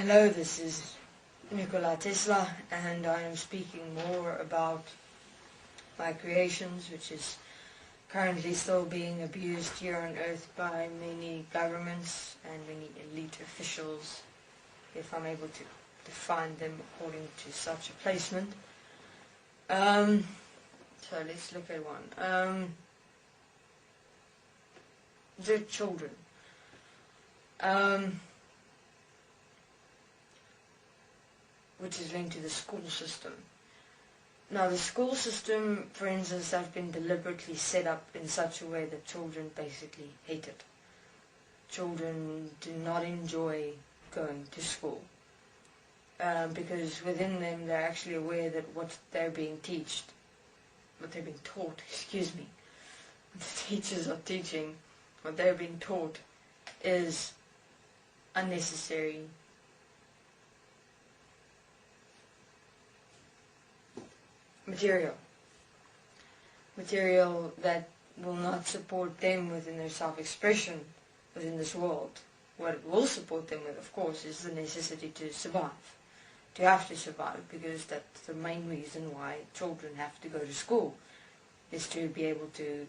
Hello, this is Nikola Tesla, and I am speaking more about my creations, which is currently still being abused here on Earth by many governments and many elite officials, if I'm able to define them according to such a placement. So let's look at one. The children. Which is linked to the school system. Now, the school system, for instance, have been deliberately set up in such a way that children basically hate it. Children do not enjoy going to school because within them they're actually aware that what they're being taught, the teachers are teaching, what they're being taught is unnecessary, material that will not support them within their self-expression within this world. What it will support them with, of course, is the necessity to survive, to have to survive, because that's the main reason why children have to go to school, is to be able to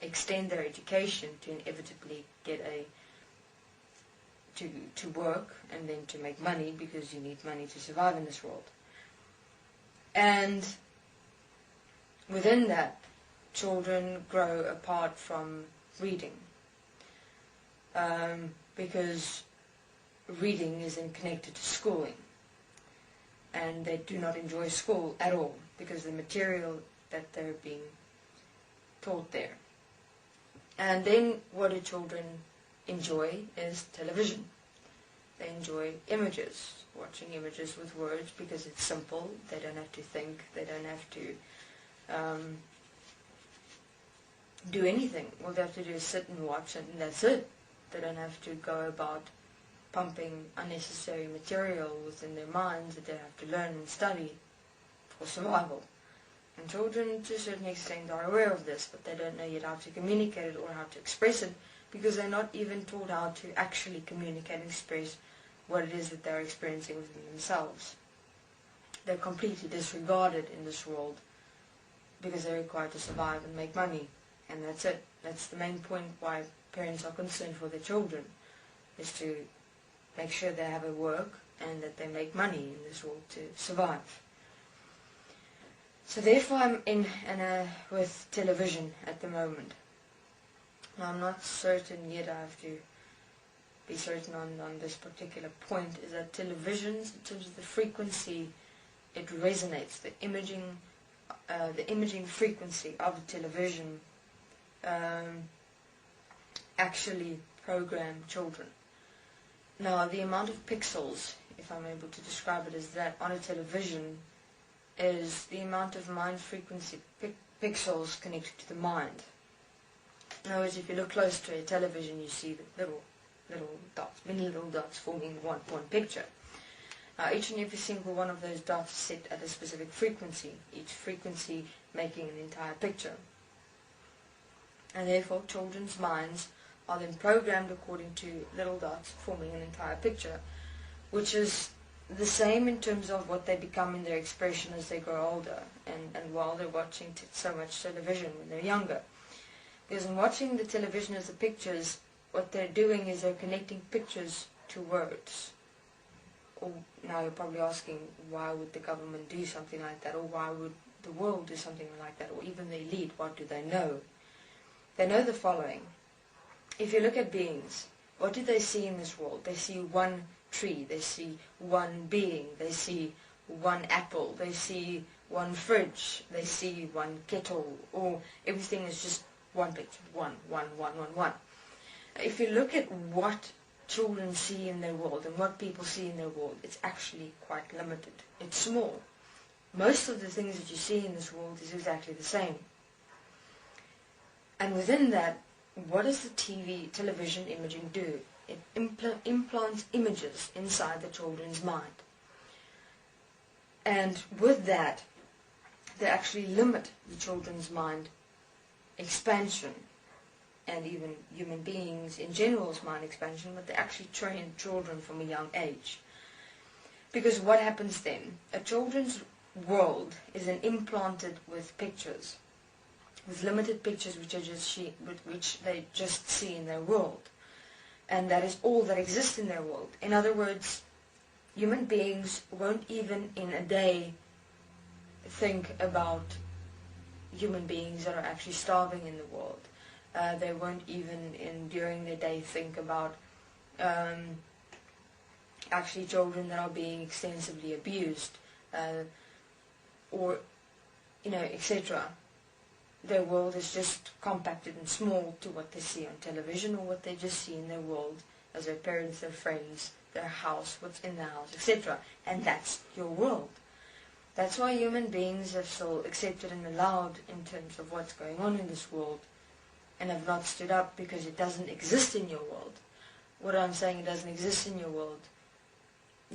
extend their education, to inevitably get to work and then to make money, because you need money to survive in this world. And within that, children grow apart from reading, because reading is then connected to schooling, and they do not enjoy school at all because the material that they're being taught there. And then what do children enjoy is television. They enjoy images, watching images with words, because it's simple. They don't have to think. They don't have to do anything. All they have to do is sit and watch it, and that's it. They don't have to go about pumping unnecessary material within their minds that they have to learn and study for survival. And children, to a certain extent, are aware of this, but they don't know yet how to communicate it or how to express it, because they're not even taught how to actually communicate and express what it is that they're experiencing within themselves. They're completely disregarded in this world because they're required to survive and make money, and that's it. That's the main point why parents are concerned for their children, is to make sure they have a work and that they make money in this world to survive. So therefore I'm with television at the moment. Now, I'm not certain yet, I have to be certain on this particular point, is that television, in terms of the frequency, it resonates. The imaging frequency of the television actually program children. Now, the amount of pixels, if I'm able to describe it as that, on a television is the amount of mind frequency pixels connected to the mind. In other words, if you look close to a television, you see the little dots, many little dots forming one picture. Now, each and every single one of those dots is set at a specific frequency, each frequency making an entire picture. And therefore, children's minds are then programmed according to little dots forming an entire picture, which is the same in terms of what they become in their expression as they grow older, and while they're watching so much television when they're younger. Because in watching the television as the pictures, what they're doing is they're connecting pictures to words. Or now you're probably asking, why would the government do something like that, or why would the world do something like that, or even the elite, what do they know? They know the following. If you look at beings, what do they see in this world? They see one tree, they see one being, they see one apple, they see one fridge, they see one kettle, or everything is just one picture, one. If you look at what children see in their world and what people see in their world, it's actually quite limited. It's small. Most of the things that you see in this world is exactly the same. And within that, what does the television imaging do? It implants images inside the children's mind. And with that, they actually limit the children's mind expansion and even human beings in general's mind expansion, but they actually train children from a young age. Because what happens then? A children's world is then implanted with pictures, with limited pictures which they just see in their world. And that is all that exists in their world. In other words, human beings won't even in a day think about human beings that are actually starving in the world. They won't even during their day think about actually children that are being extensively abused, or etc. Their world is just compacted and small to what they see on television or what they just see in their world as their parents, their friends, their house, what's in the house, etc. And that's your world. That's why human beings are still accepted and allowed in terms of what's going on in this world, and have not stood up because it doesn't exist in your world. What I'm saying, it doesn't exist in your world.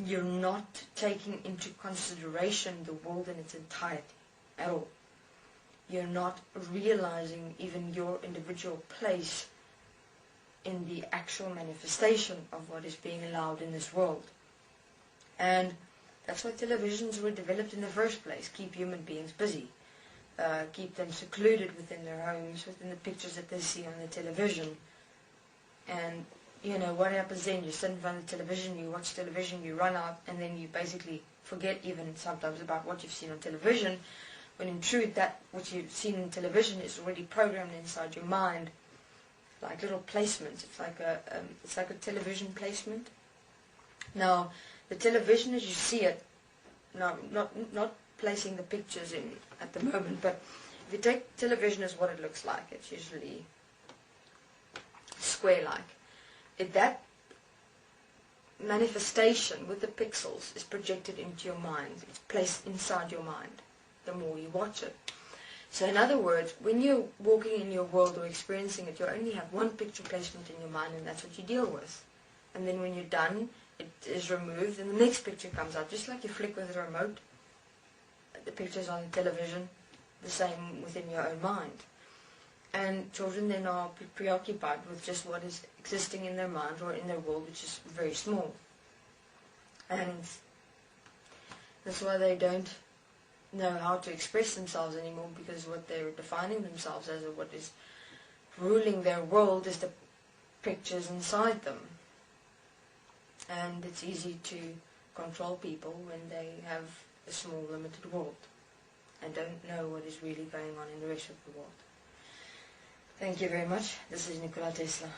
You're not taking into consideration the world in its entirety at all. You're not realizing even your individual place in the actual manifestation of what is being allowed in this world. And that's why televisions were developed in the first place. Keep human beings busy. Keep them secluded within their homes, within the pictures that they see on the television. And what happens then? You sit in front of the television, you watch television, you run out, and then you basically forget even sometimes about what you've seen on television, when in truth that what you've seen on television is already programmed inside your mind, like little placements. It's like a television placement. Now, the television as you see it, now not placing the pictures in at the moment, but if you take television as what it looks like, it's usually square-like. That manifestation with the pixels is projected into your mind. It's placed inside your mind the more you watch it. So in other words, when you're walking in your world or experiencing it, you only have one picture placement in your mind, and that's what you deal with. And then when you're done, it is removed and the next picture comes out. Just like you flick with a remote, the pictures on the television, the same within your own mind. And children then are preoccupied with just what is existing in their mind or in their world, which is very small. And that's why they don't know how to express themselves anymore, because what they're defining themselves as, or what is ruling their world, is the pictures inside them. And it's easy to control people when they have a small, limited world and don't know what is really going on in the rest of the world. Thank you very much. This is Nikola Tesla.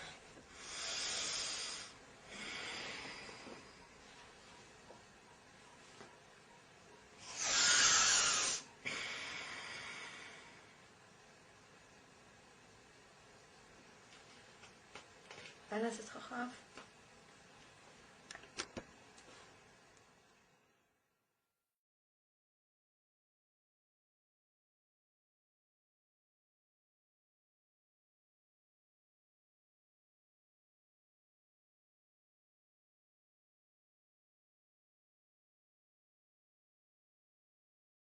Bijna is het gegaan.